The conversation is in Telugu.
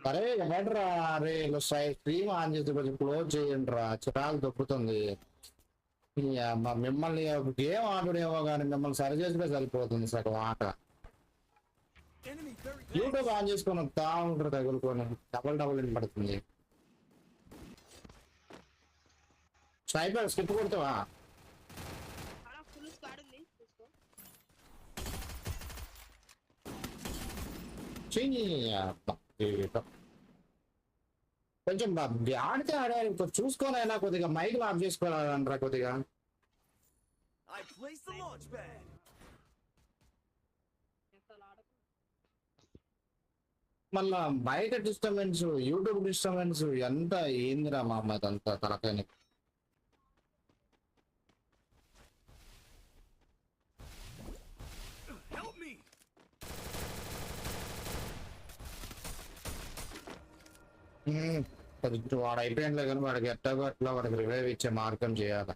అరే ఎవడరా అరే స్ట్రీమ్ ఆన్ చేసి కొంచెం క్లోజ్ చేయండి రా, చిరాకు దొక్కుతుంది. మిమ్మల్ని గేమ్ ఆడుడేమో కానీ మిమ్మల్ని సరి చేసుకుంటే సరిపోతుంది సగం ఆట. యూట్యూబ్ ఆన్ చేసుకొని వస్తా ఉంటారు తగులుకొని, డబుల్ వినపడుతుంది. స్నైపర్ స్కిప్ కొడతావా? కొంచెం ఆడితే ఆడాలి, చూసుకోనైనా కొద్దిగా మైక్ ఆఫ్ చేసుకోవాలంటారా కొద్దిగా. మళ్ళా బయట డిస్టర్బెన్స్, యూట్యూబ్ డిస్టర్బెన్స్ ఎంత ఏందిరా మా అమ్మాయి అంతా తలకాయని. వాడు అయిపోయింది కానీ వాడికి ఎట్టగో అట్లా వాడికి రివైవ్ ఇచ్చే మార్గం చేయాలి.